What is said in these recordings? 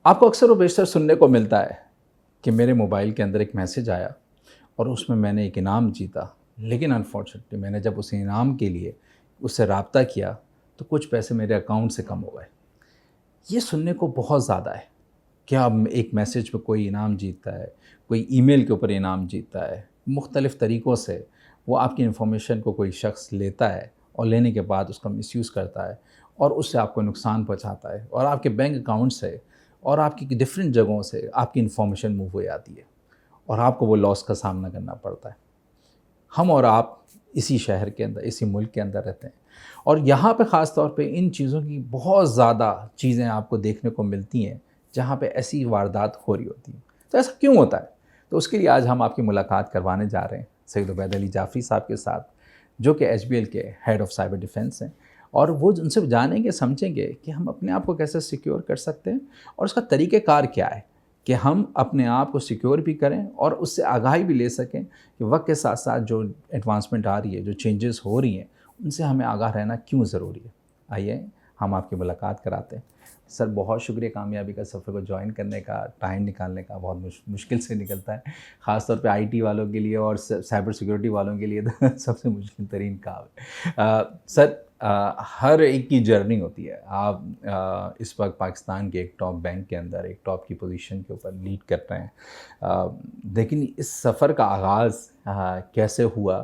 आपको अक्सर व बेशतर सुनने को मिलता है कि मेरे मोबाइल के अंदर एक मैसेज आया और उसमें मैंने एक इनाम जीता, लेकिन अनफॉर्चुनेटली मैंने जब उस इनाम के लिए उससे राब्ता किया तो कुछ पैसे मेरे अकाउंट से कम हो गए। ये सुनने को बहुत ज़्यादा है कि अब एक मैसेज पे कोई इनाम जीतता है, कोई ईमेल के ऊपर इनाम जीतता है, मुख्तलिफ़ तरीक़ों से वो आपकी इन्फॉर्मेशन को कोई शख्स लेता है और लेने के बाद उसका मिसयूज़ करता है और उससे आपको नुकसान पहुँचाता है और आपके बैंक अकाउंट से और आपकी डिफ़रेंट जगहों से आपकी इन्फॉर्मेशन मूव हो जाती है और आपको वो लॉस का सामना करना पड़ता है। हम और आप इसी शहर के अंदर, इसी मुल्क के अंदर रहते हैं और यहाँ पे ख़ास तौर पे इन चीज़ों की बहुत ज़्यादा चीज़ें आपको देखने को मिलती हैं, जहाँ पे ऐसी वारदात हो रही होती हैं। तो ऐसा क्यों होता है? तो उसके लिए आज हम आपकी मुलाकात करवाने जा रहे हैं सैयद उबैद अली जाफ़री साहब के साथ, जो कि एचबीएल के हेड ऑफ़ साइबर डिफेंस हैं और वो उनसे जानेंगे, समझेंगे कि हम अपने आप को कैसे सिक्योर कर सकते हैं और उसका तरीक़ेकार क्या है कि हम अपने आप को सिक्योर भी करें और उससे आगाही भी ले सकें कि वक्त के साथ साथ जो एडवांसमेंट आ रही है, जो चेंजेस हो रही हैं, उनसे हमें आगाह रहना क्यों ज़रूरी है। आइए हम आपकी मुलाकात कराते हैं। सर बहुत शुक्रिया कामयाबी का सफ़र को ज्वाइन करने का, टाइम निकालने का बहुत मुश्किल से निकलता है, ख़ास तौर पे आईटी वालों के लिए और साइबर सिक्योरिटी वालों के लिए तो सबसे मुश्किल तरीन काम है। सर हर एक की जर्नी होती है। आप इस वक्त पाकिस्तान के एक टॉप बैंक के अंदर एक टॉप की पोजीशन के ऊपर लीड कर रहे हैं, लेकिन इस सफ़र का आगाज़ कैसे हुआ?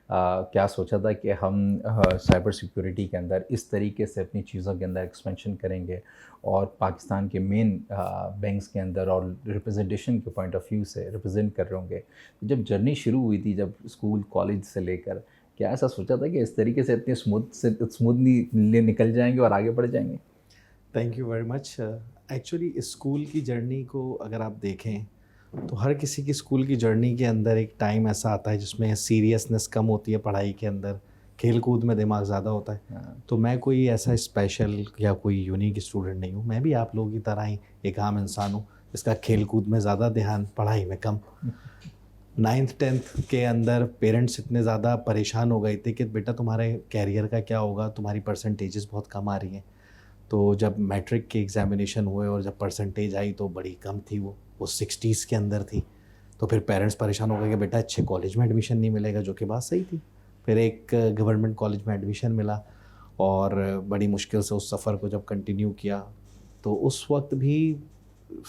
क्या सोचा था कि हम साइबर सिक्योरिटी के अंदर इस तरीके से अपनी चीज़ों के अंदर एक्सपेंशन करेंगे और पाकिस्तान के मेन बैंक्स के अंदर और रिप्रेजेंटेशन के पॉइंट ऑफ व्यू से रिप्रेजेंट कर रहे होंगे। जब जर्नी शुरू हुई थी, जब स्कूल कॉलेज से लेकर, क्या ऐसा सोचा था कि इस तरीके से इतने स्मूथली निकल जाएंगे और आगे बढ़ जाएंगे? Thank you very much. Actually school की जर्नी को अगर आप देखें तो हर किसी की स्कूल की जर्नी के अंदर एक टाइम ऐसा आता है जिसमें सीरियसनेस कम होती है पढ़ाई के अंदर, खेल कूद में दिमाग ज़्यादा होता है। हाँ। तो मैं कोई ऐसा स्पेशल या कोई यूनिक स्टूडेंट नहीं हूँ। मैं भी आप लोगों की तरह ही एक आम इंसान हूँ जिसका खेल कूद में ज़्यादा ध्यान, पढ़ाई में कम। 9th 10th के अंदर पेरेंट्स इतने ज़्यादा परेशान हो गए थे कि बेटा तुम्हारे कैरियर का क्या होगा, तुम्हारी परसेंटेजेस बहुत कम आ रही हैं। तो जब मैट्रिक के एग्ज़ामिनेशन हुए और जब परसेंटेज आई तो बड़ी कम थी, वो 60s के अंदर थी। तो फिर पेरेंट्स परेशान हो गए कि बेटा अच्छे कॉलेज में एडमिशन नहीं मिलेगा, जो कि बात सही थी। फिर एक गवर्नमेंट कॉलेज में एडमिशन मिला और बड़ी मुश्किल से उस सफ़र को जब कंटिन्यू किया तो उस वक्त भी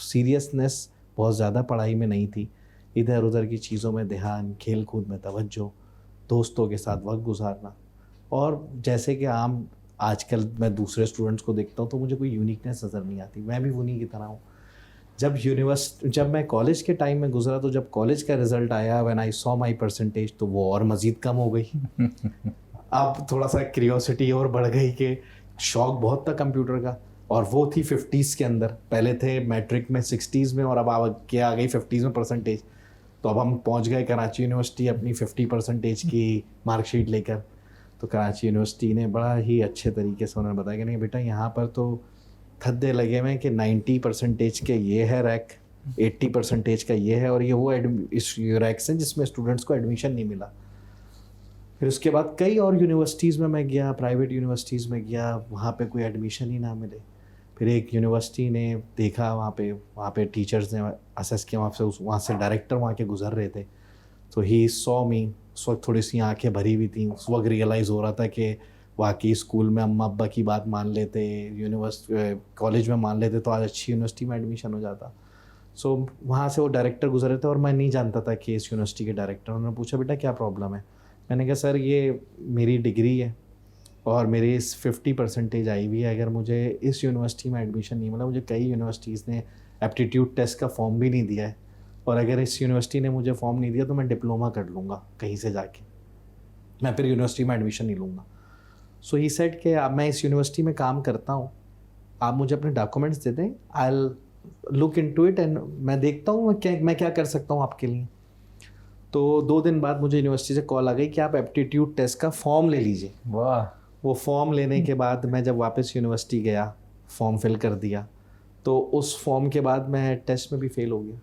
सीरियसनेस बहुत ज़्यादा पढ़ाई में नहीं थी। इधर उधर की चीज़ों में ध्यान, खेल कूद में तवज्जो, दोस्तों के साथ वक्त गुजारना। और जैसे कि आम आजकल मैं दूसरे स्टूडेंट्स को देखता हूँ तो मुझे कोई यूनिकनेस नज़र नहीं आती। मैं भी उन्हीं की तरह हूँ। जब मैं कॉलेज के टाइम में गुजरा तो जब कॉलेज का रिज़ल्ट आया, when I saw my percentage, तो वो और मज़ीद कम हो गई। अब थोड़ा सा क्यूरियोसिटी और बढ़ गई कि शौक बहुत था कंप्यूटर का, और वो थी 50s के अंदर। पहले थे मैट्रिक में 60s में और अब आ गई 50s में परसेंटेज। तो अब हम पहुंच गए कराची यूनिवर्सिटी अपनी 50 परसेंटेज की मार्कशीट लेकर। तो कराची यूनिवर्सिटी ने बड़ा ही अच्छे तरीके से उन्होंने बताया कि नहीं बेटा, यहाँ पर तो खद्दे लगे हुए हैं कि 90 परसेंटेज के ये है रैक, 80 परसेंटेज का ये है, और ये वो इस रैक्स हैं जिसमें स्टूडेंट्स को एडमिशन नहीं मिला। फिर उसके बाद कई और यूनिवर्सिटीज़ में मैं गया, प्राइवेट यूनिवर्सिटीज़ में गया, वहाँ पे कोई एडमिशन ही ना मिले। फिर एक यूनिवर्सिटी ने देखा, वहाँ पे टीचर्स ने असेस किया, वहाँ से डायरेक्टर वहाँ के गुजर रहे थे। तो ही सॉ मी। उस वक्त थोड़ी सी आंखें भरी हुई थी। उस वक्त रियलाइज़ हो रहा था कि वाकई स्कूल में अम्मा अब्बा की बात मान लेते, कॉलेज में मान लेते तो आज अच्छी यूनिवर्सिटी में एडमिशन हो जाता। सो वहाँ से वो डायरेक्टर गुजरे थे और मैं नहीं जानता था कि इस यूनिवर्सिटी के डायरेक्टर। उन्होंने पूछा बेटा क्या प्रॉब्लम है। मैंने कहा सर ये मेरी डिग्री है और मेरी इस 50 परसेंटेज आई हुई है, अगर मुझे इस यूनिवर्सिटी में एडमिशन नहीं मिला, मुझे कई यूनिवर्सिटीज़ ने एप्टीट्यूड टेस्ट का फॉर्म भी नहीं दिया है, और अगर इस यूनिवर्सिटी ने मुझे फॉर्म नहीं दिया तो मैं डिप्लोमा कर लूँगा कहीं से जाके, मैं फिर यूनिवर्सिटी में एडमिशन नहीं लूँगा। सो ही सेड कि अब मैं इस यूनिवर्सिटी में काम करता हूँ, आप मुझे अपने डॉक्यूमेंट्स दे दें, I will look into it and मैं देखता हूँ मैं क्या कर सकता हूँ आपके लिए। तो 2 दिन बाद मुझे यूनिवर्सिटी से कॉल आ गई कि आप एप्टीट्यूड टेस्ट का फॉर्म ले लीजिए। वाह! वो फॉर्म लेने के बाद मैं जब वापस यूनिवर्सिटी गया, फॉर्म फिल कर दिया, तो उस फॉर्म के बाद मैं टेस्ट में भी फेल हो गया,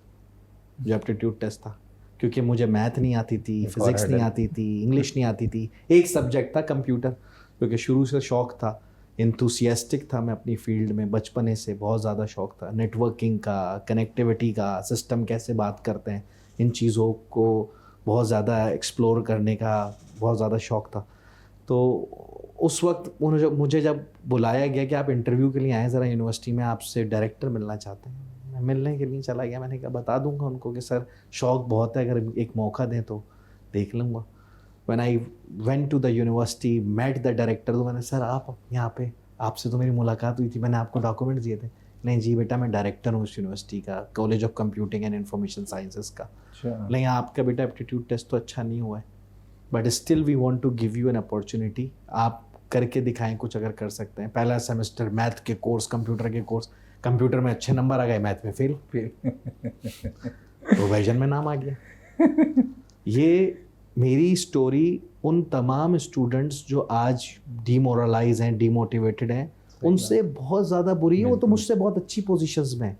जो एप्टीट्यूड टेस्ट था, क्योंकि मुझे मैथ नहीं आती थी, फिज़िक्स नहीं आती थी, इंग्लिश नहीं आती थी। एक सब्जेक्ट था कंप्यूटर, क्योंकि शुरू से शौक़ था। इंथुसियास्टिक था मैं अपनी फील्ड में बचपने से, बहुत ज़्यादा शौक था नेटवर्किंग का, कनेक्टिविटी का, सिस्टम कैसे बात करते हैं, इन चीज़ों को बहुत ज़्यादा एक्सप्लोर करने का बहुत ज़्यादा शौक था। तो उस वक्त मुझे जब बुलाया गया कि आप इंटरव्यू के लिए आए ज़रा यूनिवर्सिटी में, आपसे डायरेक्टर मिलना चाहते हैं, मैं मिलने के लिए चला गया। मैंने कहा बता दूंगा उनको कि सर शौक बहुत है, अगर एक मौका दें तो देख लूँगा। When I went to the university, met the director, तो मैंने सर आप यहाँ पे, आपसे तो मेरी मुलाकात हुई थी, मैंने आपको डॉक्यूमेंट्स दिए थे। नहीं जी बेटा, मैं डायरेक्टर हूँ इस यूनिवर्सिटी का, college of computing and information sciences का। नहीं आपका बेटा एप्टीट्यूड टेस्ट तो अच्छा नहीं हुआ है, but still we want to give you an opportunity, आप करके दिखाएं कुछ अगर कर सकते हैं। पहला सेमेस्टर मैथ के कोर्स, कंप्यूटर के कोर्स, कंप्यूटर में अच्छे नंबर आ गए, मैथ में फेल, प्रोविजन में नाम आ गया। ये मेरी स्टोरी उन तमाम स्टूडेंट्स जो आज डीमोरलाइज हैं, डीमोटिवेटेड हैं, उनसे बहुत ज़्यादा बुरी है। वो तो मुझसे बहुत अच्छी पोजीशंस में,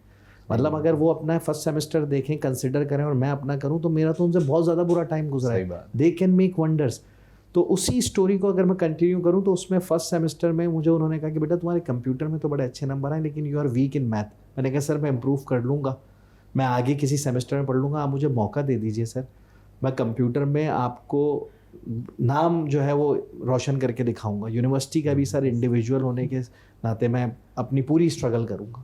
मतलब अगर वो अपना फर्स्ट सेमेस्टर देखें, कंसिडर करें, और मैं अपना करूं, तो मेरा तो उनसे बहुत ज़्यादा बुरा टाइम गुजरा है। They can make wonders. तो उसी स्टोरी को अगर मैं कंटिन्यू करूं, तो उसमें फर्स्ट सेमेस्टर में मुझे उन्होंने कहा कि बेटा तुम्हारे कंप्यूटर में तो बड़े अच्छे नंबर हैं, लेकिन you are weak in math. मैंने कहा सर मैं इम्प्रूव कर लूँगा, मैं आगे किसी सेमेस्टर में पढ़ लूँगा, आप मुझे मौका दे दीजिए सर, मैं कंप्यूटर में आपको नाम जो है वो रोशन करके दिखाऊंगा। यूनिवर्सिटी का भी सर इंडिविजुअल होने के नाते मैं अपनी पूरी स्ट्रगल करूंगा।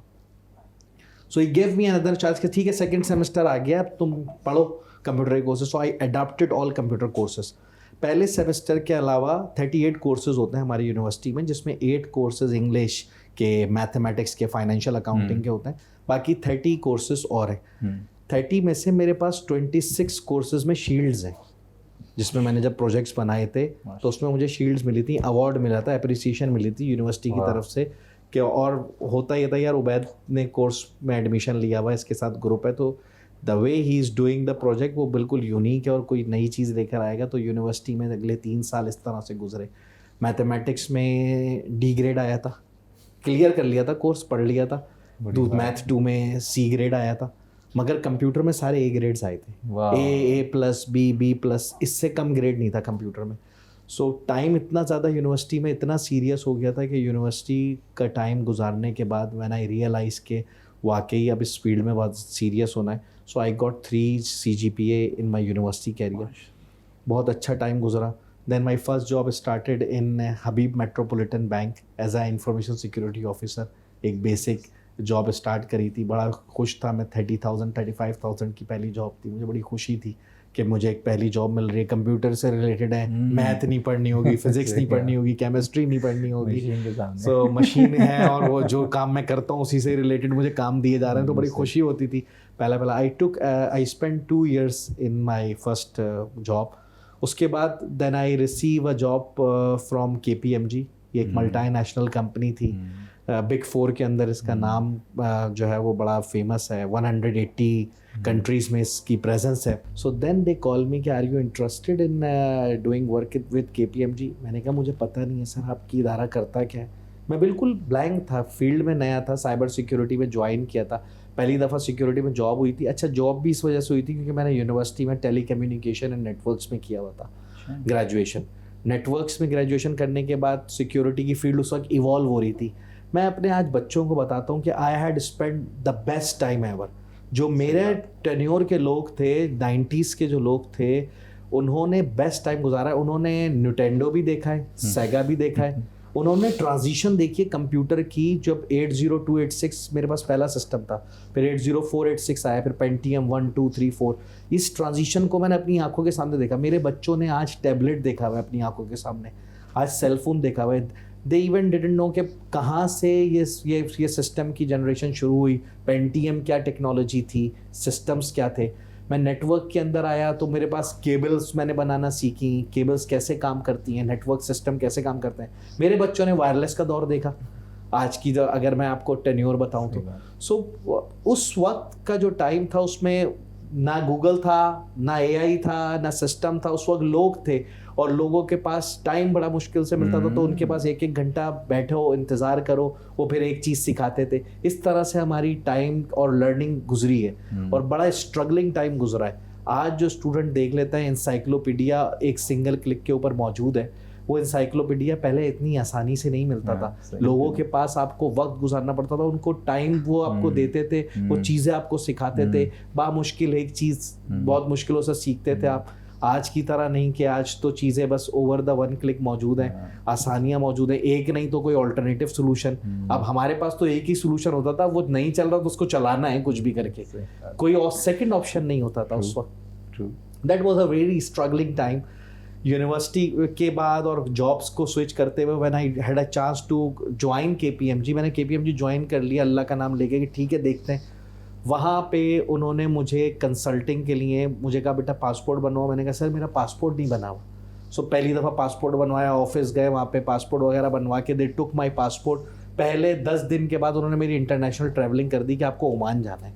So he gave me another chance कि ठीक है सेकंड सेमेस्टर आ गया, अब तुम पढ़ो कंप्यूटर के कोर्सेज। सो आई अडॉप्टेड ऑल कंप्यूटर कोर्सेज। पहले सेमेस्टर के अलावा 38 कोर्सेज होते हैं हमारी यूनिवर्सिटी में, जिसमें 8 कोर्सेज इंग्लिश के, मैथमेटिक्स के, फाइनेंशियल अकाउंटिंग के होते हैं, बाकी 30 कोर्सेज और हैं। 30 में से मेरे पास 26 कोर्सेज में शील्ड्स हैं, जिसमें मैंने जब प्रोजेक्ट्स बनाए थे तो उसमें मुझे शील्ड्स मिली थी, अवार्ड मिला था, अप्रिसिएशन मिली थी यूनिवर्सिटी की तरफ से कि, और होता ये था यार उबैद ने कोर्स में एडमिशन लिया हुआ है, इसके साथ ग्रुप है, तो the way he is doing the project वो बिल्कुल यूनिक है और कोई नई चीज़ लेकर आएगा। तो यूनिवर्सिटी में अगले 3 साल इस तरह से गुजरे। मैथमेटिक्स में डी ग्रेड आया था, क्लियर कर लिया था कोर्स, पढ़ लिया था। मैथ 2 में सी ग्रेड आया था, मगर कंप्यूटर में सारे ए ग्रेड्स आए थे, ए प्लस बी प्लस, इससे कम ग्रेड नहीं था कंप्यूटर में। सो टाइम इतना ज़्यादा यूनिवर्सिटी में इतना सीरियस हो गया था कि यूनिवर्सिटी का टाइम गुजारने के बाद व्हेन आई रियलाइज़ के वाकई अब इस फील्ड में बहुत सीरियस होना है। So I got 3 CGPA in my university career. बहुत अच्छा टाइम गुजरा। Then my first job started in Habib Metropolitan Bank as a information security officer. एक बेसिक जॉब स्टार्ट करी थी, बड़ा खुश था मैं। 35,000 की पहली जॉब थी, मुझे बड़ी खुशी थी कि मुझे एक पहली जॉब मिल रही है, कंप्यूटर से रिलेटेड है, मैथ नहीं पढ़नी होगी, फिजिक्स नहीं पढ़नी होगी, केमिस्ट्री नहीं पढ़नी होगी, सो मशीन है और वो जो काम मैं करता हूँ उसी से रिलेटेड मुझे काम दिए जा रहे हैं, तो बड़ी खुशी होती थी। पहला I spend 2 years in my first job. उसके बाद then I receive a job from KPMG, ये एक मल्टी-नेशनल कंपनी थी, बिग 4 के अंदर इसका नाम जो है वो बड़ा फेमस है, 180 कंट्रीज़ में इसकी प्रेजेंस है। So then they call me कि are you interested in doing work with KPMG। मैंने कहा मुझे पता नहीं है सर आपकी इदारा करता क्या है। मैं बिल्कुल ब्लैंक था, फील्ड में नया था, साइबर सिक्योरिटी में ज्वाइन किया था, पहली दफ़ा सिक्योरिटी में जॉब हुई थी। अच्छा जॉब भी इस वजह से हुई थी क्योंकि मैंने यूनिवर्सिटी में टेली कम्युनिकेशन एंड नेटवर्क्स में किया हुआ था ग्रेजुएशन। नेटवर्क्स में ग्रेजुएशन करने के बाद सिक्योरिटी की फील्ड उस वक्त इवॉल्व हो रही थी। मैं अपने आज बच्चों को बताता हूँ कि I had spend the best time ever. जो मेरे टेन्योर के लोग थे, 90s के जो लोग थे, उन्होंने बेस्ट टाइम गुजारा है। उन्होंने निंटेंडो भी देखा है, सेगा भी देखा है, उन्होंने ट्रांजिशन देखी है कंप्यूटर की। जब 80286 मेरे पास पहला सिस्टम था, फिर 80486 आया, फिर पेंटियम 1 2 3 4। इस ट्रांजिशन को मैंने अपनी आंखों के सामने देखा। मेरे बच्चों ने आज टैबलेट देखा हुआ है अपनी आंखों के सामने, आज सेलफोन देखा हुआ है। दे इवन डिडंट नो कि कहाँ से ये सिस्टम की जनरेशन शुरू हुई, पेंटियम क्या टेक्नोलॉजी थी, सिस्टम्स क्या थे। मैं नेटवर्क के अंदर आया तो मेरे पास केबल्स मैंने बनाना सीखी, केबल्स कैसे काम करती हैं, नेटवर्क सिस्टम कैसे काम करते हैं। मेरे बच्चों ने वायरलेस का दौर देखा आज की, अगर मैं आपको टेन्योर बताऊं तो। सो उस वक्त का जो टाइम था उसमें ना गूगल था, ना AI था, ना सिस्टम था। उस वक्त लोग थे और लोगों के पास टाइम बड़ा मुश्किल से मिलता था, तो उनके पास 1-1 घंटा बैठो, इंतज़ार करो, वो फिर एक चीज़ सिखाते थे। इस तरह से हमारी टाइम और लर्निंग गुजरी है और बड़ा स्ट्रगलिंग टाइम गुजरा है। आज जो स्टूडेंट देख लेता है, इंसाइक्लोपीडिया एक सिंगल क्लिक के ऊपर मौजूद है। वो इंसाइक्लोपीडिया पहले इतनी आसानी से नहीं मिलता था, लोगों के पास आपको वक्त गुजारना पड़ता था, उनको टाइम वो आपको देते थे, वो चीज़ें आपको सिखाते थे, बामुश्किल एक चीज़ बहुत मुश्किलों से सीखते थे आप। आज की तरह नहीं कि आज तो चीज़ें बस ओवर द वन क्लिक मौजूद हैं, आसानियां मौजूद हैं, एक नहीं तो कोई ऑल्टरनेटिव सोल्यूशन। अब हमारे पास तो एक ही सोल्यूशन होता था, वो नहीं चल रहा तो उसको चलाना है कुछ भी करके, कोई और सेकंड ऑप्शन नहीं होता था उस वक्त। That was a very struggling time. University के बाद और जॉब्स को स्विच करते हुए when I had a chance to join KPMG, मैंने KPMG ज्वाइन कर लिया अल्लाह का नाम लेके कि ठीक है देखते हैं। वहाँ पे उन्होंने मुझे कंसल्टिंग के लिए मुझे कहा बेटा पासपोर्ट बनवाओ। मैंने कहा सर मेरा पासपोर्ट नहीं बना हुआ। सो पहली दफ़ा पासपोर्ट बनवाया, ऑफिस गए, वहाँ पे पासपोर्ट वगैरह बनवा के दे टुक माई पासपोर्ट। पहले 10 दिन के बाद उन्होंने मेरी इंटरनेशनल ट्रैवलिंग कर दी कि आपको ओमान जाना है।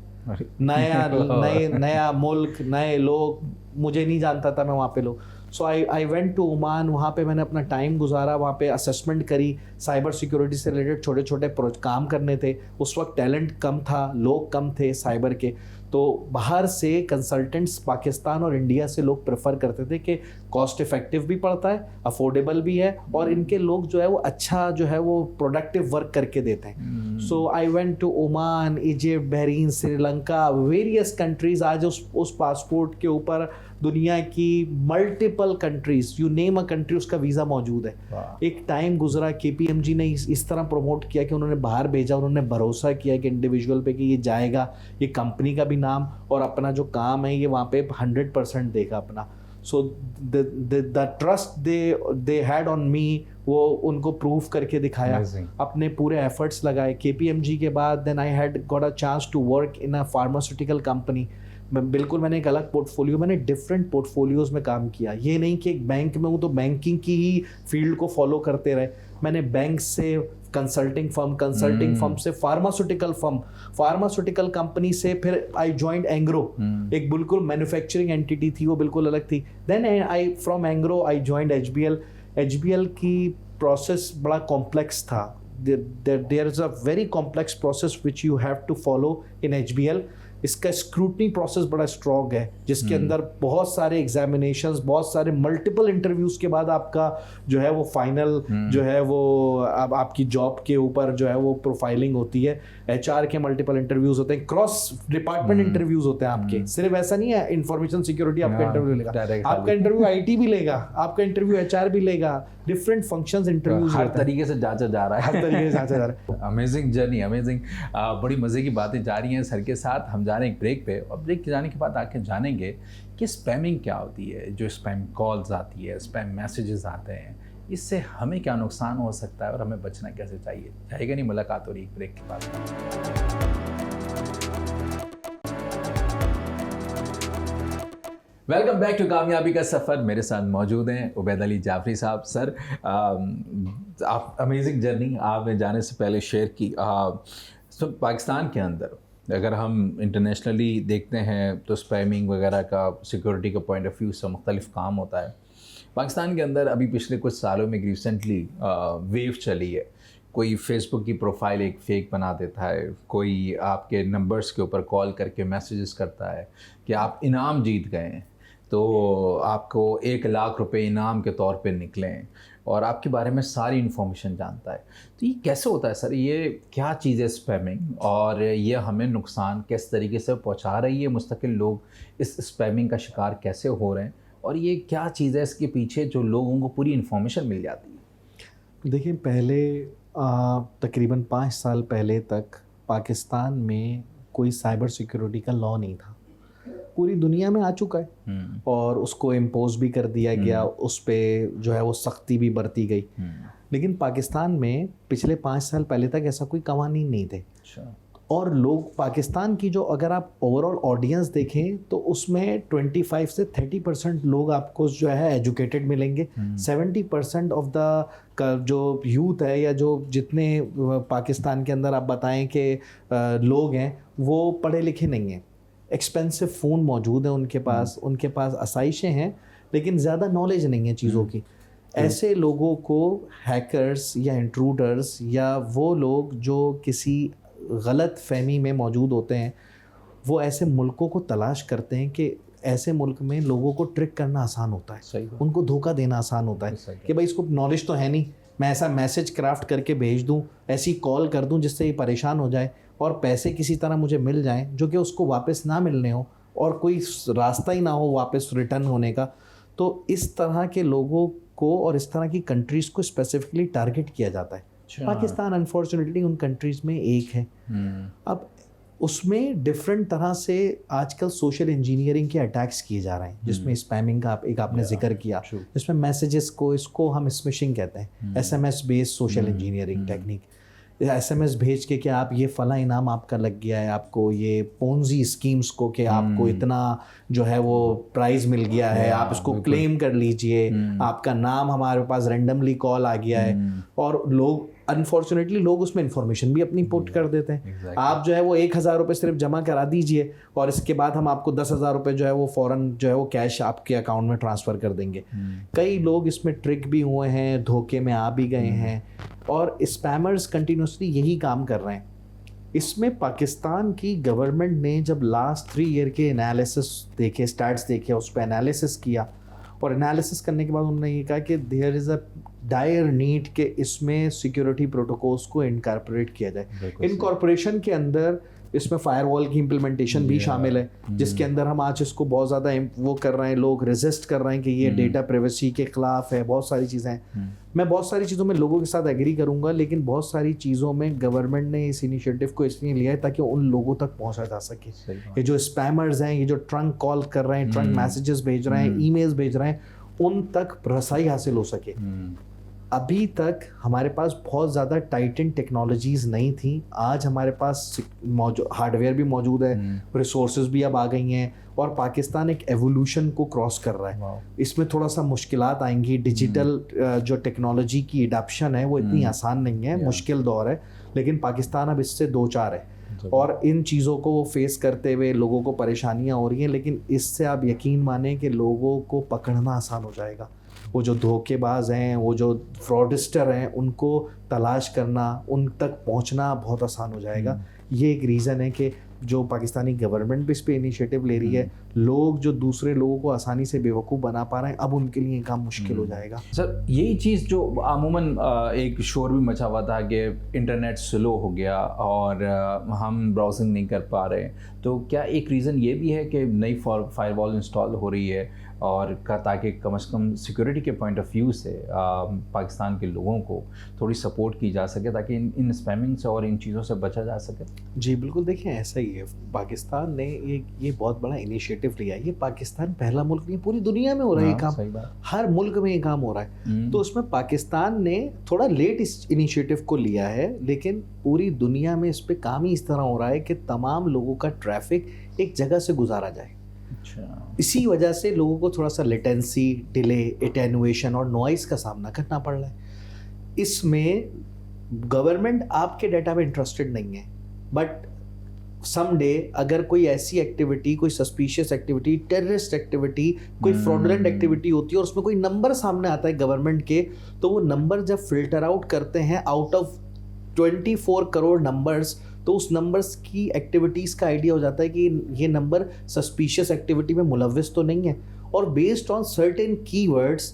नया मुल्क, नए लोग, मुझे नहीं जानता था मैं वहाँ पे लोग। सो आई वेंट टू ओमान। वहाँ पे मैंने अपना टाइम गुजारा, वहाँ पे असेसमेंट करी, साइबर सिक्योरिटी से रिलेटेड छोटे छोटे काम करने थे। उस वक्त टैलेंट कम था, लोग कम थे साइबर के, तो बाहर से कंसल्टेंट्स पाकिस्तान और इंडिया से लोग प्रेफर करते थे कि कॉस्ट इफेक्टिव भी पड़ता है, अफोर्डेबल भी है, और इनके लोग जो है वो अच्छा जो है वो प्रोडक्टिव वर्क करके देते हैं। So I went to Oman, Egypt, Bahrain, Sri Lanka, various countries. आज उस पासपोर्ट के ऊपर दुनिया की multiple countries, you name a country, उसका वीज़ा मौजूद है। एक टाइम गुजरा, KPMG ने इस तरह प्रमोट किया कि उन्होंने बाहर भेजा, उन्होंने भरोसा किया कि इंडिविजुअल पे कि ये जाएगा, ये कंपनी का भी नाम और अपना जो काम है ये वहाँ पे 100% देगा अपना। So the trust they had on me, वो उनको प्रूव करके दिखाया, अपने पूरे एफर्ट्स लगाए। KPMG के बाद then I had got a chance to work in a pharmaceutical company. मैंने एक अलग पोर्टफोलियो, मैंने डिफरेंट पोर्टफोलियोज़ में काम किया। ये नहीं कि एक बैंक में हूँ तो बैंकिंग की ही फील्ड को फॉलो करते रहे। मैंने बैंक से कंसल्टिंग फर्म से फार्मास्यूटिकल कंपनी से फिर आई जॉइंड एंग्रो, एक बिल्कुल मैन्युफैक्चरिंग एंटिटी थी, वो बिल्कुल अलग थी। Then I from Engro I joined HBL की प्रोसेस बड़ा कॉम्प्लेक्स था। There is a very complex process which you have to follow in HBL। इसका स्क्रूटनी प्रोसेस बड़ा स्ट्रॉन्ग है, जिसके अंदर बहुत सारे एग्जामिनेशंस, बहुत सारे मल्टीपल इंटरव्यूज के बाद आपका जो है वो फाइनल जो है वो अब आपकी जॉब के ऊपर जो है वो प्रोफाइलिंग होती है। HR के मल्टीपल इंटरव्यूज होते हैं, क्रॉस डिपार्टमेंट इंटरव्यूज होते हैं आपके। सिर्फ ऐसा नहीं है इंफॉर्मेशन सिक्योरिटी आपका इंटरव्यू लेगा, आपका इंटरव्यू IT भी लेगा, आपका इंटरव्यू HR भी लेगा, डिफरेंट फंक्शंस इंटरव्यूज, हर तरीके से जांचा जा रहा है, हर तरीके से जांचा जा रहा है। Amazing journey, amazing. बड़ी मज़े की बातें जा रही हैं सर के साथ। हम जा रहे हैं एक ब्रेक पे, और ब्रेक के जाने के बाद आके जानेंगे कि स्पैमिंग क्या होती है, जो स्पैम कॉल्स आती है, स्पैम मैसेजेस आते हैं, इससे हमें क्या नुकसान हो सकता है और हमें बचना कैसे चाहिए। जाएगा नहीं, मुलाकात हो रही है ब्रेक के बाद। वेलकम बैक टू कामयाबी का सफ़र। मेरे साथ मौजूद हैं उबैद अली जाफरी साहब। सर, आप अमेजिंग जर्नी आपने जाने से पहले शेयर की। तो पाकिस्तान के अंदर अगर हम इंटरनेशनली देखते हैं तो स्पैमिंग वगैरह का सिक्योरिटी का पॉइंट ऑफ व्यू से मुख्तलिफ काम होता है। पाकिस्तान के अंदर अभी पिछले कुछ सालों में रिसेंटली वेव चली है। कोई फेसबुक की प्रोफाइल एक फ़ेक बना देता है, कोई आपके नंबर्स के ऊपर कॉल करके मैसेजेस करता है कि आप इनाम जीत गए हैं, तो आपको 1 लाख रुपए इनाम के तौर पे निकलें, और आपके बारे में सारी इन्फॉर्मेशन जानता है। तो ये कैसे होता है सर? ये क्या चीज़ है स्पैमिंग, और ये हमें नुकसान किस तरीके से पहुंचा रही है? मुस्तकिल लोग इस स्पैमिंग का शिकार कैसे हो रहे हैं, और ये क्या चीज़ है इसके पीछे जो लोगों को पूरी इन्फॉर्मेशन मिल जाती है? देखिए, पहले तकरीबन 5 साल पहले तक पाकिस्तान में कोई साइबर सिक्योरिटी का लॉ नहीं था। पूरी दुनिया में आ चुका है और उसको इम्पोज भी कर दिया गया, उस पर जो है वो सख्ती भी बरती गई। लेकिन पाकिस्तान में पिछले 5 साल पहले तक ऐसा कोई कवानीन नहीं थे। और लोग पाकिस्तान की जो अगर आप ओवरऑल ऑडियंस देखें तो उसमें 25 से 30% लोग आपको जो है एजुकेटेड मिलेंगे। 70% ऑफ द जो यूथ है या जो जितने पाकिस्तान के अंदर आप बताएं कि लोग हैं वो पढ़े लिखे नहीं हैं। एक्सपेंसिव फ़ोन मौजूद है उनके पास आसाइशें हैं, लेकिन ज़्यादा नॉलेज नहीं है चीज़ों की। ऐसे लोगों को हैकर्स या इंट्रूडर्स या वो लोग जो किसी गलत फहमी में मौजूद होते हैं, वो ऐसे मुल्कों को तलाश करते हैं कि ऐसे मुल्क में लोगों को ट्रिक करना आसान होता है, सही बात। उनको धोखा देना आसान होता है कि भाई इसको नॉलेज तो है नहीं, मैं ऐसा मैसेज क्राफ्ट करके भेज दूं, ऐसी कॉल कर दूं जिससे ये परेशान हो जाए और पैसे किसी तरह मुझे मिल जाएं जो कि उसको वापस ना मिलने हो और कोई रास्ता ही ना हो वापस रिटर्न होने का। तो इस तरह के लोगों को और इस तरह की कंट्रीज़ को स्पेसिफिकली टारगेट किया जाता है। पाकिस्तान अनफॉर्चुनेटली उन कंट्रीज़ में एक है। अब उसमें डिफरेंट तरह से आजकल सोशल इंजीनियरिंग के अटैक्स किए जा रहे हैं, जिसमें स्पैमिंग का एक आपने जिक्र किया, जिसमें मैसेजेस को, इसको हम स्मिशिंग कहते हैं, SMS based social engineering technique. SMS भेज के कि आप ये फला इनाम आपका लग गया है, आपको ये पोंजी स्कीम्स को कि आपको इतना जो है वो प्राइज मिल गया है, आप इसको क्लेम कर लीजिए, आपका नाम हमारे पास रैंडमली कॉल आ गया है। और लोग अनफॉर्चुनेटली लोग उसमें इंफॉर्मेशन भी अपनी पुट कर देते हैं। आप जो है वो 1000 रुपये सिर्फ जमा करा दीजिए और इसके बाद हम आपको 10,000 रुपये जो है वो फ़ौरन जो है वो कैश आपके अकाउंट में ट्रांसफ़र कर देंगे। कई लोग इसमें ट्रिक भी हुए हैं, धोखे में आ भी गए हैं और स्पैमर्स कंटिन्यूसली यही काम कर रहे हैं। इसमें पाकिस्तान की गवर्नमेंट ने जब लास्ट 3 ईयर के एनालिसिस देखे, स्टैट्स देखे, उस पर एनालिसिस किया और एनालिसिस करने के बाद उन्होंने ये कहा कि there is a dire need के इसमें सिक्योरिटी प्रोटोकॉल्स को इनकॉर्पोरेट किया जाए। इनकॉर्पोरेशन के अंदर इसमें फायरवॉल की इम्प्लीमेंटेशन भी शामिल है, जिसके अंदर हम आज इसको बहुत ज़्यादा वो कर रहे हैं, लोग रेजिस्ट कर रहे हैं कि ये डेटा प्राइवेसी के ख़िलाफ़ है, बहुत सारी चीज़ें हैं। मैं बहुत सारी चीज़ों में लोगों के साथ एग्री करूंगा, लेकिन बहुत सारी चीज़ों में गवर्नमेंट ने इस इनिशिएटिव को इसलिए लिया है ताकि उन लोगों तक पहुंचा जा सके। ये जो स्पैमर्स हैं, ये जो ट्रंक कॉल कर रहे हैं, ट्रंक मैसेजेस भेज रहे हैं, ईमेल्स भेज रहे हैं, उन तक रसाई हासिल हो सके। अभी तक हमारे पास बहुत ज़्यादा टाइटन टेक्नोलॉजीज़ नहीं थी। आज हमारे पास हार्डवेयर भी मौजूद है, रिसोर्सेज भी अब आ गई हैं और पाकिस्तान एक एवोल्यूशन को क्रॉस कर रहा है। इसमें थोड़ा सा मुश्किलात आएंगी, डिजिटल जो टेक्नोलॉजी की एडॉप्शन है वो इतनी आसान नहीं है, मुश्किल दौर है, लेकिन पाकिस्तान अब इससे 2-4 है और इन चीज़ों को वो फेस करते हुए लोगों को परेशानियाँ हो रही हैं। लेकिन इससे आप यकीन माने कि लोगों को पकड़ना आसान हो जाएगा। वो जो धोखेबाज हैं, वो जो फ्रॉडस्टर हैं, उनको तलाश करना, उन तक पहुंचना बहुत आसान हो जाएगा। ये एक रीज़न है कि जो पाकिस्तानी गवर्नमेंट भी इस पे इनिशिएटिव ले रही है। लोग जो दूसरे लोगों को आसानी से बेवकूफ़ बना पा रहे हैं, अब उनके लिए काम मुश्किल हो जाएगा। सर, यही चीज़ जो अमूमन एक शोर भी मचा हुआ था कि इंटरनेट स्लो हो गया और हम ब्राउजिंग नहीं कर पा रहे, तो क्या एक रीज़न ये भी है कि नई फायरवॉल इंस्टॉल हो रही है और ताकि कम से कम सिक्योरिटी के पॉइंट ऑफ व्यू से पाकिस्तान के लोगों को थोड़ी सपोर्ट की जा सके ताकि इन स्पैमिंग से और इन चीज़ों से बचा जा सके? जी बिल्कुल, देखिए ऐसा ही है। पाकिस्तान ने ये बहुत बड़ा इनिशिएटिव लिया है। ये पाकिस्तान पहला मुल्क नहीं, पूरी दुनिया में हो रहा है ये काम, हर मुल्क में ये काम हो रहा है। तो उसमें पाकिस्तान ने थोड़ा लेट इस इनिशिएटिव को लिया है, लेकिन पूरी दुनिया में इस पर काम ही इस तरह हो रहा है कि तमाम लोगों का ट्रैफिक एक जगह से गुजारा जाए। अच्छा। इसी वजह से लोगों को थोड़ा सा लेटेंसी, डिले, एटेनुएशन और नॉइस का सामना करना पड़ रहा है। इसमें गवर्नमेंट आपके डाटा में इंटरेस्टेड नहीं है, बट समडे अगर कोई ऐसी एक्टिविटी, कोई सस्पिशियस एक्टिविटी, टेररिस्ट एक्टिविटी, कोई फ्रॉडुलेंट एक्टिविटी होती है और उसमें कोई नंबर सामने आता है गवर्नमेंट के, तो वो नंबर जब फिल्टर आउट करते हैं आउट ऑफ 24 करोड़ नंबर्स, तो उस नंबर्स की एक्टिविटीज़ का आइडिया हो जाता है कि ये नंबर सस्पिशियस एक्टिविटी में मुलव्विस तो नहीं है। और बेस्ड ऑन सर्टेन कीवर्ड्स,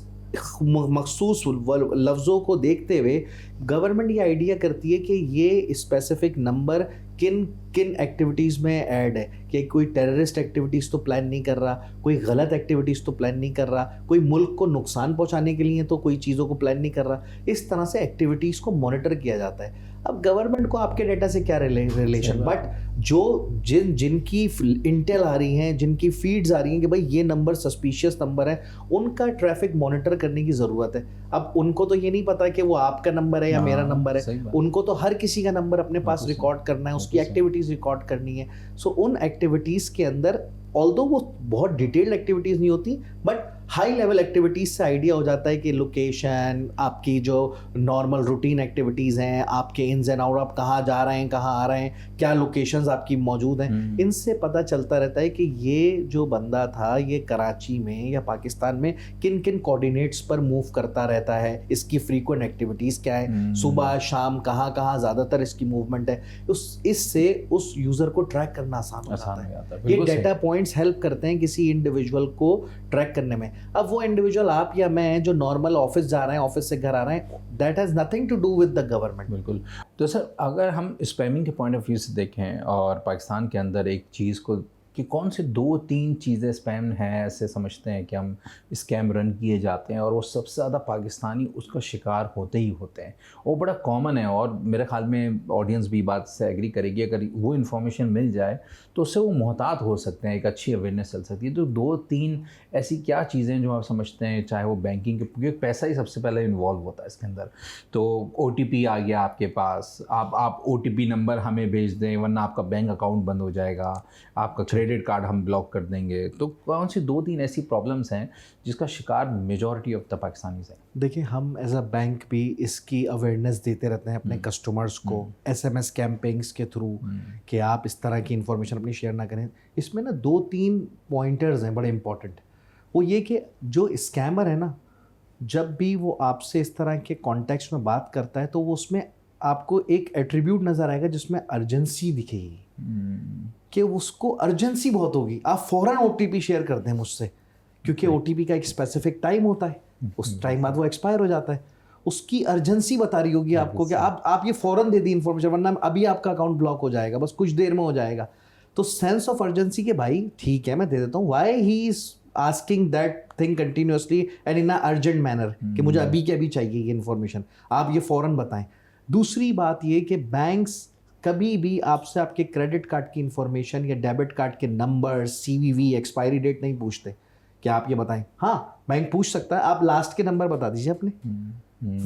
मखसूस लफ्ज़ों को देखते हुए गवर्नमेंट ये आइडिया करती है कि ये स्पेसिफिक नंबर किन किन एक्टिविटीज़ में ऐड है, कि कोई टेररिस्ट एक्टिविटीज़ तो प्लान नहीं कर रहा, कोई गलत एक्टिविटीज़ तो प्लान नहीं कर रहा, कोई मुल्क को नुकसान पहुंचाने के लिए तो कोई चीज़ों को प्लान नहीं कर रहा। इस तरह से एक्टिविटीज़ को मॉनिटर किया जाता है। अब गवर्नमेंट को आपके डाटा से क्या रिलेशन, बट जो जिनकी इंटेल आ रही हैं, जिनकी फीड्स आ रही हैं कि भाई ये नंबर सस्पिशियस नंबर है, उनका ट्रैफिक मॉनिटर करने की ज़रूरत है। अब उनको तो ये नहीं पता कि वो आपका नंबर है या मेरा नंबर है, उनको तो हर किसी का नंबर अपने पास रिकॉर्ड करना है, उसकी एक्टिविटीज़ रिकॉर्ड करनी है। सो उन एक्टिविटीज़ के अंदर ऑल्दो वो बहुत डिटेल्ड एक्टिविटीज़ नहीं होती, बट हाई लेवल एक्टिविटीज़ से आइडिया हो जाता है कि लोकेशन, आपकी जो नॉर्मल रूटीन एक्टिविटीज़ हैं, आपके इन्स एंड आउट, आप कहाँ जा रहे हैं, कहाँ आ रहे हैं, क्या लोकेशंस आपकी मौजूद हैं, इनसे पता चलता रहता है कि ये जो बंदा था ये कराची में या पाकिस्तान में किन किन कोऑर्डिनेट्स पर मूव करता रहता है, इसकी फ्रीक्वेंट एक्टिविटीज़ क्या है, सुबह शाम कहाँ कहाँ ज़्यादातर इसकी मूवमेंट है। इससे उस यूज़र को ट्रैक करना आसान हो जाता है। ये डेटा पॉइंट्स हेल्प करते हैं किसी इंडिविजुअल को ट्रैक करने में। अब वो इंडिविजुअल आप या मैं जो नॉर्मल ऑफिस जा रहे हैं, ऑफिस से घर आ रहे हैं, that has nothing to do with the government. बिल्कुल। तो सर अगर हम स्पैमिंग के पॉइंट ऑफ व्यू से देखें और पाकिस्तान के अंदर एक चीज़ को कि कौन से 2-3 चीज़ें स्पैम हैं ऐसे समझते हैं कि हम स्कैम रन किए जाते हैं और वो सबसे ज़्यादा पाकिस्तानी उसका शिकार होते ही होते हैं, वो बड़ा कॉमन है और मेरे ख्याल में ऑडियंस भी बात से एग्री करेगी, अगर वो इन्फॉर्मेशन मिल जाए तो उससे वो मोहतात हो सकते हैं, एक अच्छी अवेयरनेस चल सकती है। तो 2-3 ऐसी क्या चीज़ें जो आप समझते हैं, चाहे वो बैंकिंग के, क्योंकि पैसा ही सबसे पहले इन्वॉल्व होता है इसके अंदर, तो OTP आ गया आपके पास, आप OTP नंबर हमें भेज दें वरना आपका बैंक अकाउंट बंद हो जाएगा, आपका क्रेडिट कार्ड हम ब्लॉक कर देंगे। तो कौन सी 2-3 ऐसी प्रॉब्लम्स हैं जिसका शिकार मेजॉरिटी ऑफ द पाकिस्तानीज़ हैं? देखिए, हम एज अ बैंक भी इसकी अवेयरनेस देते रहते हैं अपने कस्टमर्स को SMS कैंपेन्स के थ्रू कि आप इस तरह की इन्फॉर्मेशन अपनी शेयर ना करें। इसमें ना 2-3 पॉइंटर्स हैं बड़े इंपॉर्टेंट। वो ये कि जो स्कैमर है ना, जब भी वो आपसे इस तरह के कॉन्टेक्स्ट में बात करता है तो वो उसमें आपको एक एट्रीब्यूट नज़र आएगा जिसमें अर्जेंसी दिखेगी, कि उसको अर्जेंसी बहुत होगी। आप फ़ौरन OTP शेयर करते हैं मुझसे, क्योंकि OTP का एक स्पेसिफिक टाइम होता है, उस टाइम बाद वो एक्सपायर हो जाता है। उसकी अर्जेंसी बता रही होगी आपको कि आप ये फ़ौरन दे दी इन्फॉर्मेशन, वरना अभी आपका अकाउंट ब्लॉक हो जाएगा, बस कुछ देर में हो जाएगा। तो सेंस ऑफ अर्जेंसी के भाई ठीक है मैं दे देता हूँ, why he is asking that thing continuously and in a urgent manner कि मुझे अभी के अभी चाहिए ये इन्फॉर्मेशन, आप ये फ़ौरन बताएं। दूसरी बात ये कि बैंक्स कभी भी आपसे आपके क्रेडिट कार्ड की इंफॉर्मेशन या डेबिट कार्ड के नंबर, CVV, एक्सपायरी डेट नहीं पूछते कि आप ये बताएं। हाँ, बैंक पूछ सकता है, आप लास्ट के नंबर बता दीजिए अपने,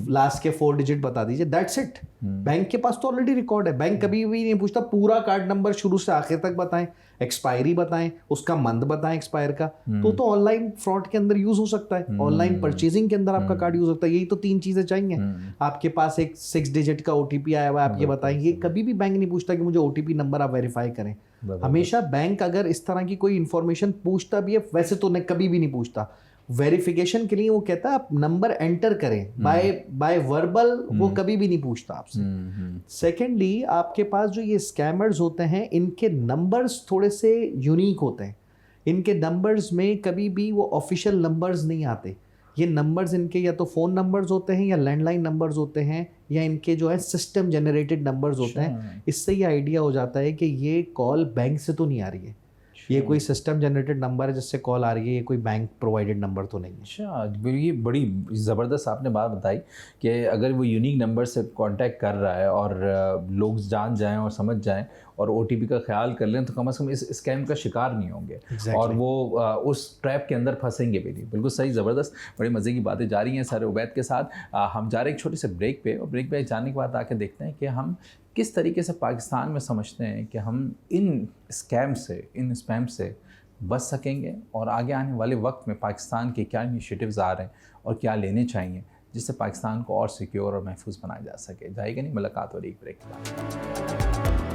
लास्ट के 4 डिजिट बता दीजिए, दैट्स इट। बैंक के पास तो ऑलरेडी रिकॉर्ड है, बैंक कभी भी नहीं पूछता पूरा कार्ड नंबर शुरू से आखिर तक बताएं, एक्सपायरी बताएं, उसका मंथ बताएं एक्सपायर का। तो ऑनलाइन फ्रॉड के अंदर यूज हो सकता है, ऑनलाइन परचेजिंग के अंदर आपका कार्ड यूज हो सकता है। यही तो 3 चीजें चाहिए। आपके पास एक 6 डिजिट का OTP आया हुआ है, आप ये बताएंगे। कभी भी बैंक नहीं पूछता कि मुझे OTP नंबर आप वेरीफाई करें। हमेशा बैंक अगर इस तरह की कोई इन्फॉर्मेशन पूछता भी है, वैसे तो कभी भी नहीं पूछता, वेरिफिकेशन के लिए वो कहता है आप नंबर एंटर करें, बाय वर्बल वो कभी भी नहीं पूछता आपसे। सेकेंडली, आपके पास जो ये स्कैमर्स होते हैं, इनके नंबर्स थोड़े से यूनिक होते हैं। इनके नंबर्स में कभी भी वो ऑफिशियल नंबर्स नहीं आते। ये नंबर्स इनके या तो फ़ोन नंबर्स होते हैं या लैंडलाइन नंबर्स होते हैं, या इनके जो है सिस्टम जनरेटेड नंबर्स होते हैं। इससे ये आइडिया हो जाता है कि ये कॉल बैंक से तो नहीं आ रही है, ये कोई सिस्टम जनरेटेड नंबर है जिससे कॉल आ रही है, ये कोई बैंक प्रोवाइडेड नंबर तो नहीं है। अच्छा, ये बड़ी ज़बरदस्त आपने बात बताई कि अगर वो यूनिक नंबर से कांटेक्ट कर रहा है और लोग जान जाएं और समझ जाएं और OTP का ख्याल कर लें तो कम से कम इस स्कैम का शिकार नहीं होंगे। और वो उस ट्रैप के अंदर फंसेंगे भी नहीं। बिल्कुल सही, ज़बरदस्त, बड़ी मज़े की बातें जा रही हैं सर उबैद के साथ। हम जा रहे हैं एक छोटे से ब्रेक पे, और ब्रेक पे जाने के बाद आके देखते हैं कि हम किस तरीके से पाकिस्तान में समझते हैं कि हम इन स्कैम से, इन स्पैम से बच सकेंगे, और आगे आने वाले वक्त में पाकिस्तान के क्या इनिशिएटिव्स आ रहे हैं और क्या लेने चाहिए जिससे पाकिस्तान को और सिक्योर और महफूज बनाया जा सके। जाएगा नहीं, मुलाकात हो रही एक ब्रेक के बाद।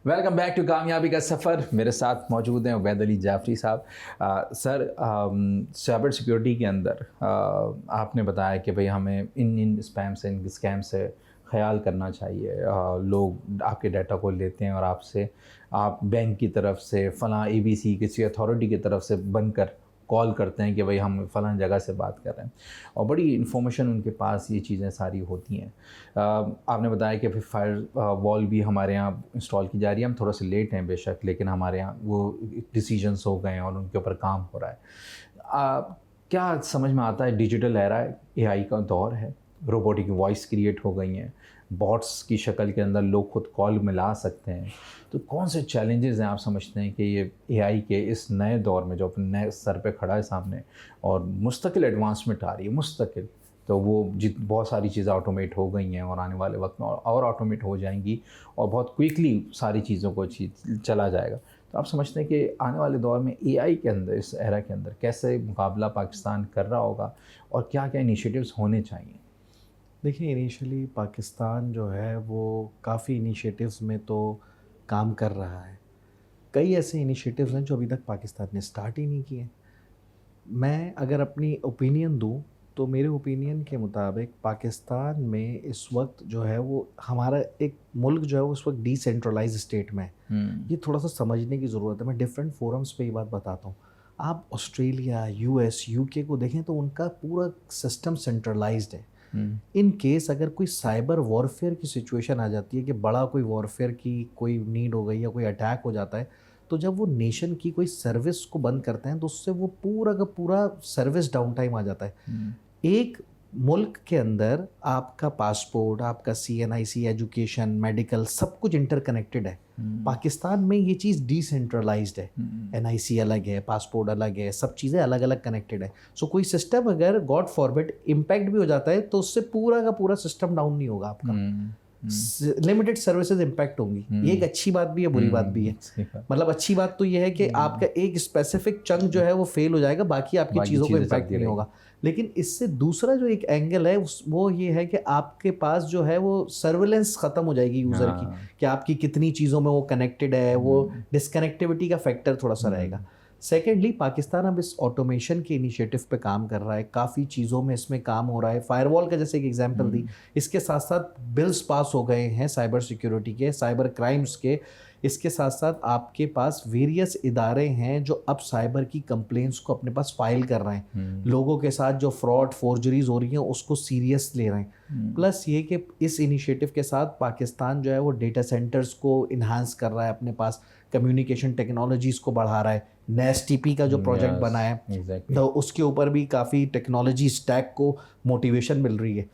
वेलकम बैक टू कामयाबी का सफ़र। मेरे साथ मौजूद हैं उबैद अली जाफरी साहब। सर, साइबर सिक्योरिटी के अंदर आपने बताया कि भाई हमें इन स्पैम से, इन स्कैम से ख्याल करना चाहिए। लोग आपके डाटा को लेते हैं और आपसे, आप बैंक की तरफ से, फ़लाँ ABC किसी अथॉरिटी की तरफ से बनकर कॉल करते हैं कि भाई हम फ़लाँ जगह से बात कर रहे हैं, और बड़ी इन्फॉर्मेशन उनके पास ये चीज़ें सारी होती हैं। आपने बताया कि फिर फायर वॉल भी हमारे यहाँ इंस्टॉल की जा रही है। हम थोड़ा सा लेट हैं बेशक, लेकिन हमारे यहाँ वो डिसीजंस हो गए हैं और उनके ऊपर काम हो रहा है। क्या समझ में आता है, डिजिटल एरा है, AI का दौर है, रोबोटिक वॉइस क्रिएट हो गई हैं, बॉट्स की शक्ल के अंदर लोग खुद कॉल मिला सकते हैं। तो कौन से चैलेंजेस हैं आप समझते हैं कि ये AI के इस नए दौर में जो अपने नए सर पे खड़ा है सामने और मुस्तकिल एडवांसमेंट आ रही है, मुस्तकिल, तो वो बहुत सारी चीज़ें ऑटोमेट हो गई हैं और आने वाले वक्त में और ऑटोमेट हो जाएंगी और बहुत क्विकली सारी चीज़ों को चला जाएगा। तो आप समझते हैं कि आने वाले दौर में एआई के अंदर, इस एरा के अंदर कैसे मुकाबला पाकिस्तान कर रहा होगा और क्या क्या इनिशिएटिव्स होने चाहिए? देखिए, इनिशियली पाकिस्तान जो है वो काफ़ी इनिशिएटिव्स में तो काम कर रहा है। कई ऐसे इनिशिएटिव्स हैं जो अभी तक पाकिस्तान ने स्टार्ट ही नहीं किए। मैं अगर अपनी ओपिनियन दूं तो मेरे ओपिनियन के मुताबिक पाकिस्तान में इस वक्त जो है वो हमारा एक मुल्क जो है वो इस वक्त डिसेंट्रलाइज स्टेट में है। ये थोड़ा सा समझने की ज़रूरत है। मैं डिफरेंट फोरम्स पे ये बात बताता हूँ। आप ऑस्ट्रेलिया, यूएस, यूके को देखें तो उनका पूरा सिस्टम सेंट्रलाइज्ड है। इन केस अगर कोई साइबर वॉरफेयर की सिचुएशन आ जाती है कि बड़ा कोई वॉरफेयर की कोई नीड हो गई या कोई अटैक हो जाता है, तो जब वो नेशन की कोई सर्विस को बंद करते हैं तो उससे वो पूरा का पूरा सर्विस डाउन टाइम आ जाता है। एक मुल्क के अंदर आपका पासपोर्ट, आपका CNIC, एजुकेशन, मेडिकल, सब कुछ इंटरकनेक्टेड है। पाकिस्तान में ये चीज़ डिसेंट्रलाइज्ड है। NIC अलग है, पासपोर्ट अलग है, सब चीज़ें अलग अलग कनेक्टेड है। सो कोई सिस्टम अगर गॉड फॉरबिड इम्पैक्ट भी हो जाता है तो उससे पूरा का पूरा सिस्टम डाउन नहीं होगा आपका। लिमिटेड सर्विसेज इम्पैक्ट होंगी। ये एक अच्छी बात भी है, बुरी बात भी है। मतलब अच्छी बात तो ये है कि आपका एक स्पेसिफिक चंक जो है वो फेल हो जाएगा, बाकी आपकी चीज़ों को इम्पैक्ट नहीं होगा। लेकिन इससे दूसरा जो एक एंगल है वो ये है कि आपके पास जो है वो सर्विलेंस ख़त्म हो जाएगी यूज़र की, कि आपकी कितनी चीज़ों में वो कनेक्टेड है। वो डिसकनेक्टिविटी का फैक्टर थोड़ा सा रहेगा। सेकेंडली, पाकिस्तान अब इस ऑटोमेशन के इनिशिएटिव पे काम कर रहा है। काफ़ी चीज़ों में इसमें काम हो रहा है। फायरवॉल का जैसे एक एग्जांपल दी, इसके साथ साथ बिल्स पास हो गए हैं साइबर सिक्योरिटी के, साइबर क्राइम्स के। इसके साथ साथ आपके पास वेरियस इदारे हैं जो अब साइबर की कंप्लेंट्स को अपने पास फाइल कर रहे हैं। लोगों के साथ जो फ्रॉड, फोर्जरीज हो रही हैं उसको सीरियस ले रहे हैं। प्लस ये कि इस इनिशिएटिव के साथ पाकिस्तान जो है वो डेटा सेंटर्स को इन्हांस कर रहा है, अपने पास कम्युनिकेशन टेक्नोलॉजीज़ को बढ़ा रहा है। NASTP का जो प्रोजेक्ट बना है तो उसके ऊपर भी काफ़ी टेक्नोलॉजी स्टैक को मोटिवेशन मिल रही है।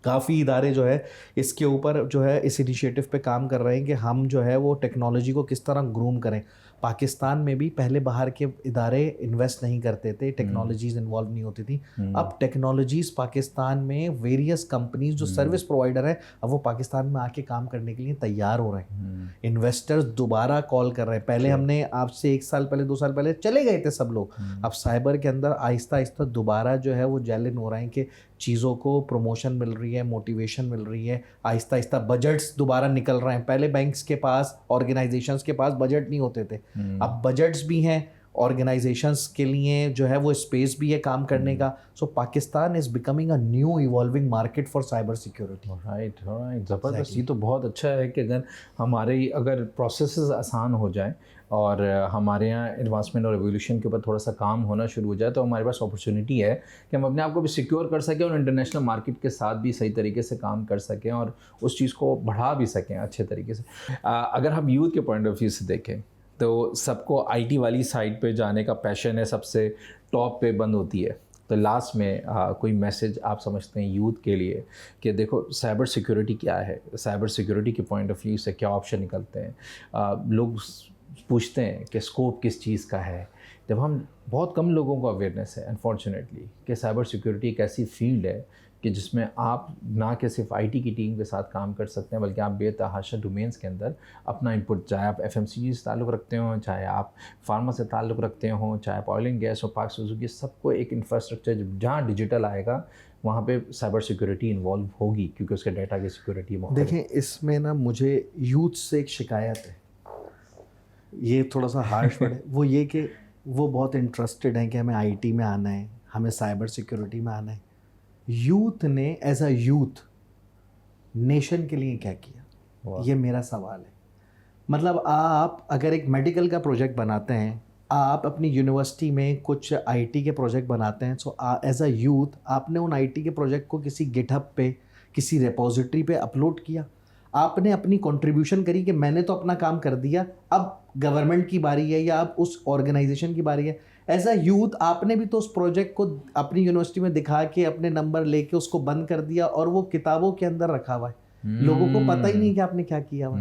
काफ़ी इदारे जो है इसके ऊपर जो है इस इनिशिएटिव पे काम कर रहे हैं कि हम जो है वो टेक्नोलॉजी को किस तरह ग्रूम करें। पाकिस्तान में भी पहले बाहर के इदारे इन्वेस्ट नहीं करते थे, टेक्नोलॉजीज़ इन्वॉल्व नहीं होती थी। अब टेक्नोलॉजीज़ पाकिस्तान में वेरियस कंपनीज जो सर्विस प्रोवाइडर हैं अब वो पाकिस्तान में आके काम करने के लिए तैयार हो रहे हैं। इन्वेस्टर्स दोबारा कॉल कर रहे हैं। पहले हमने आपसे 1 साल पहले, 2 साल पहले चले गए थे सब लोग। अब साइबर के अंदर आहिस्ता आहिस्ता दोबारा जो है वो जेलिन हो रहे हैं कि चीज़ों को प्रमोशन मिल रही है, मोटिवेशन मिल रही है। आहिस्ता आहिस्ता बजट्स दोबारा निकल रहे हैं। पहले बैंक्स के पास, ऑर्गेनाइजेशंस के पास बजट नहीं होते थे, अब बजट्स भी हैं ऑर्गेनाइजेशंस के लिए, जो है वो स्पेस भी है काम करने का। So Pakistan is becoming a new evolving market for cyber security. Right, ज़बरदस्त। ये तो बहुत अच्छा है कि अगर प्रोसेसेस आसान हो जाएं और हमारे यहाँ एडवांसमेंट और एवोल्यूशन के ऊपर थोड़ा सा काम होना शुरू हो जाए तो हमारे पास अपॉर्चुनिटी है कि हम अपने आप को भी सिक्योर कर सकें और इंटरनेशनल मार्केट के साथ भी सही तरीके से काम कर सकें और उस चीज़ को बढ़ा भी सकें अच्छे तरीके से। अगर हम यूथ के पॉइंट ऑफ व्यू से देखें तो सबको IT वाली साइड पे जाने का पैशन है, सबसे टॉप पे बंद होती है। तो लास्ट में कोई मैसेज आप समझते हैं यूथ के लिए कि देखो साइबर सिक्योरिटी क्या है, साइबर सिक्योरिटी के पॉइंट ऑफ व्यू से क्या ऑप्शन निकलते हैं? लोग पूछते हैं कि स्कोप किस चीज़ का है, जब हम बहुत कम लोगों को अवेयरनेस है अनफॉर्चुनेटली कि साइबर सिक्योरिटी एक ऐसी फील्ड है कि जिसमें आप ना कि सिर्फ IT की टीम के साथ काम कर सकते हैं बल्कि आप बेतहाशा डोमेन्स के अंदर अपना इनपुट, चाहे आप FMCG से ताल्लुक़ रखते हो, चाहे आप फार्मा से ताल्लुक़ रखते हो, चाहे आप ऑयल एंड गैस और पाक सुजुकी, सबको एक इंफ्रास्ट्रक्चर जहाँ डिजिटल आएगा वहाँ पे साइबर सिक्योरिटी इन्वॉल्व होगी क्योंकि उसके डाटा की सिक्योरिटी। देखें, इसमें ना मुझे यूथ से एक शिकायत है, ये थोड़ा सा हार्श वर्ड है, वो ये कि वो बहुत इंटरेस्टेड हैं कि हमें IT में आना है, हमें साइबर सिक्योरिटी में आना है। यूथ ने एज अ यूथ नेशन के लिए क्या किया, ये मेरा सवाल है। मतलब आप अगर एक मेडिकल का प्रोजेक्ट बनाते हैं, आप अपनी यूनिवर्सिटी में कुछ IT के प्रोजेक्ट बनाते हैं, सो एज अ यूथ आपने उन IT के प्रोजेक्ट को किसी गिटहब पे, किसी रेपोजिटरी पे अपलोड किया, आपने अपनी कंट्रीब्यूशन करी कि मैंने तो अपना काम कर दिया, अब गवर्नमेंट की बारी है या अब उस ऑर्गेनाइजेशन की बारी है। एज अ यूथ आपने भी तो उस प्रोजेक्ट को अपनी यूनिवर्सिटी में दिखा के अपने नंबर लेके उसको बंद कर दिया और वो किताबों के अंदर रखा हुआ है। लोगों को पता ही नहीं कि आपने क्या किया हुआ।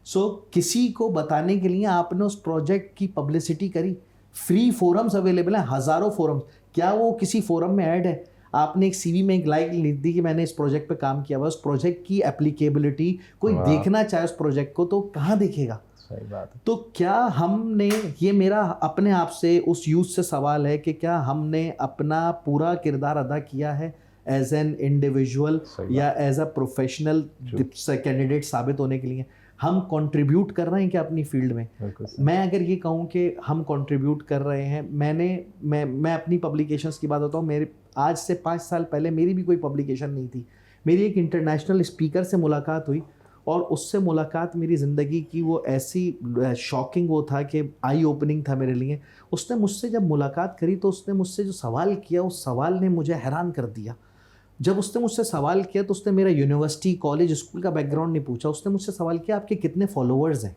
सो किसी को बताने के लिए आपने उस प्रोजेक्ट की पब्लिसिटी करी। फ्री फोरम्स अवेलेबल हैं, हज़ारों फोरम्स। क्या वो किसी फोरम में ऐड है? आपने एक सीवी में एक लाइक लिख दी कि मैंने इस प्रोजेक्ट पे काम किया हुआ, उस प्रोजेक्ट की एप्लीकेबिलिटी कोई देखना चाहे उस प्रोजेक्ट को तो कहाँ देखेगा? सही बात है। तो क्या हमने, ये मेरा अपने आप से उस यूथ से सवाल है कि क्या हमने अपना पूरा किरदार अदा किया है एज एन इंडिविजुअल या एज अ प्रोफेशनल कैंडिडेट साबित होने के लिए? हम कंट्रीब्यूट कर रहे हैं क्या अपनी फील्ड में? मैं अगर ये कहूँ कि हम कंट्रीब्यूट कर रहे हैं, मैं अपनी पब्लिकेशंस की बात बताऊँ, मेरे आज से 5 साल पहले मेरी भी कोई पब्लिकेशन नहीं थी। मेरी एक इंटरनेशनल स्पीकर से मुलाकात हुई और उससे मुलाकात मेरी ज़िंदगी की वो ऐसी शॉकिंग वो था कि आई ओपनिंग था मेरे लिए। उसने मुझसे जब मुलाकात करी तो उसने मुझसे जो सवाल किया, उस सवाल ने मुझे हैरान कर दिया। जब उसने मुझसे सवाल किया तो उसने मेरा यूनिवर्सिटी, कॉलेज, स्कूल का बैकग्राउंड नहीं पूछा। उसने मुझसे सवाल किया, आपके कितने फॉलोअर्स हैं?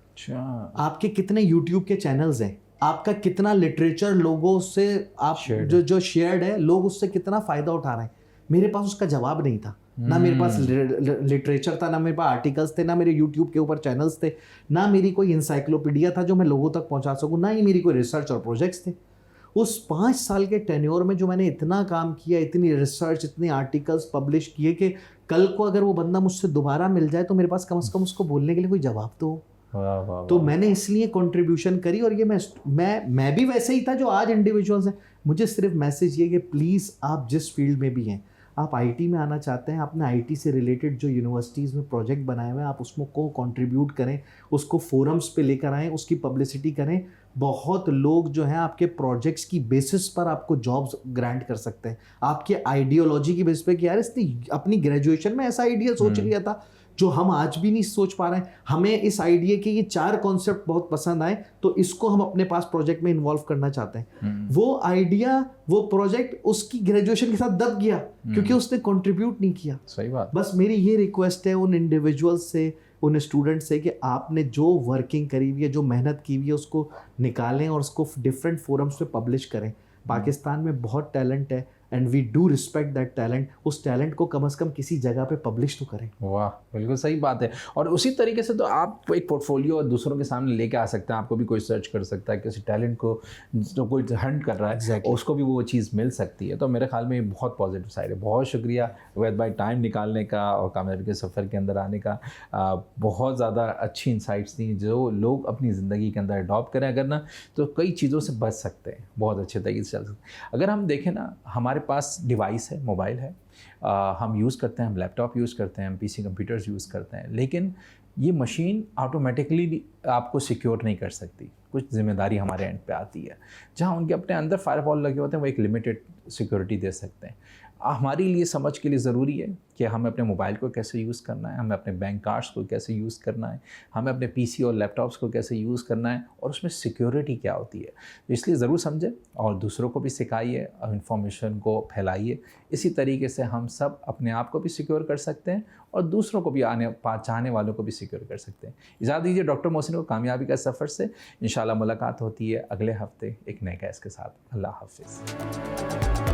अच्छा। आपके कितने यूट्यूब के चैनल्स हैं? आपका कितना लिटरेचर लोगों से आप जो शेयर्ड है, लोग उससे कितना फ़ायदा उठा रहे हैं? मेरे पास उसका जवाब नहीं था। ना मेरे पास लिटरेचर था, ना मेरे पास आर्टिकल्स थे, ना मेरे यूट्यूब के ऊपर चैनल्स थे, ना मेरी कोई इंसाइक्लोपीडिया था जो मैं लोगों तक पहुंचा सकूं, ना ही मेरी कोई रिसर्च और प्रोजेक्ट्स थे। उस 5 साल के टेन्योर में जो मैंने इतना काम किया, इतनी रिसर्च, इतने आर्टिकल्स पब्लिश किए कि कल को अगर वो बंदा मुझसे दोबारा मिल जाए तो मेरे पास कम से कम उसको बोलने के लिए कोई जवाब तो हो। तो मैंने इसलिए कंट्रीब्यूशन करी। और ये मैं भी वैसे ही था जो आज इंडिविजुअल्स हैं। मुझे सिर्फ मैसेज ये कि प्लीज़ आप जिस फील्ड में भी हैं, आप आईटी में आना चाहते हैं, आपने आईटी से रिलेटेड जो यूनिवर्सिटीज़ में प्रोजेक्ट बनाए हुए हैं, आप उसमें को कंट्रीब्यूट करें, उसको फोरम्स पे लेकर आएँ, उसकी पब्लिसिटी करें। बहुत लोग जो हैं आपके प्रोजेक्ट्स की बेसिस पर आपको जॉब्स ग्रांट कर सकते हैं, आपके आइडियोलॉजी की बेसिस पे कि यार इसने अपनी ग्रेजुएशन में ऐसा आइडिया सोच लिया था जो हम आज भी नहीं सोच पा रहे हैं। हमें इस आइडिया के ये 4 कॉन्सेप्ट बहुत पसंद आए तो इसको हम अपने पास प्रोजेक्ट में इन्वॉल्व करना चाहते हैं। वो आइडिया, वो प्रोजेक्ट उसकी ग्रेजुएशन के साथ दब गया क्योंकि उसने कंट्रीब्यूट नहीं किया। सही बात। बस मेरी ये रिक्वेस्ट है उन इंडिविजुअल्स से, उन स्टूडेंट्स से कि आपने जो वर्किंग करी हुई है, जो मेहनत की हुई है, उसको निकालें और उसको डिफरेंट फोरम्स पे पब्लिश करें। पाकिस्तान में बहुत टैलेंट है and we do respect that talent. उस टैलेंट को कम से कम किसी जगह पे पब्लिश तो करें। वाह, बिल्कुल सही बात है। और उसी तरीके से तो आप एक पोर्टफोलियो दूसरों के सामने लेके आ सकते हैं। आपको भी कोई सर्च कर सकता है, किसी टैलेंट को जो कोई हंट कर रहा है Exactly. उसको भी वो चीज़ मिल सकती है। तो मेरे ख्याल में ये बहुत पॉजिटिव साइड है। बहुत शुक्रिया वैद भाई टाइम निकालने का और कामयाबी के सफ़र के अंदर आने का। बहुत ज़्यादा अच्छी इंसाइट्स थी जो लोग अपनी ज़िंदगी के अंदर अडॉप्ट करें अगर ना, तो कई चीज़ों से बच सकते हैं, बहुत अच्छे तरीके से चल सकते हैं। अगर हम देखें ना, हमारे पास डिवाइस है, मोबाइल है, हम यूज़ करते हैं, हम लैपटॉप यूज़ करते हैं, हम पीसी कंप्यूटर्स यूज़ करते हैं, लेकिन ये मशीन ऑटोमेटिकली आपको सिक्योर नहीं कर सकती। कुछ जिम्मेदारी हमारे एंड पे आती है। जहाँ उनके अपने अंदर फायरवॉल लगे होते हैं वो एक लिमिटेड सिक्योरिटी दे सकते हैं। हमारे लिए समझ के लिए ज़रूरी है कि हमें अपने मोबाइल को कैसे यूज़ करना है, हमें अपने बैंक कार्ड्स को कैसे यूज़ करना है, हमें अपने पीसी और लैपटॉप्स को कैसे यूज़ करना है और उसमें सिक्योरिटी क्या होती है। तो इसलिए ज़रूर समझें और दूसरों को भी सिखाइए और इन्फॉर्मेशन को फैलाइए। इसी तरीके से हम सब अपने आप को भी सिक्योर कर सकते हैं और दूसरों को भी चाहने वालों को भी सिक्योर कर सकते हैं। इजाज़त दीजिए डॉक्टर मोहसिन को कामयाबी का सफ़र से। इंशाल्लाह मुलाकात होती है अगले हफ्ते एक नए केस के साथ। अल्लाह हाफ़िज़।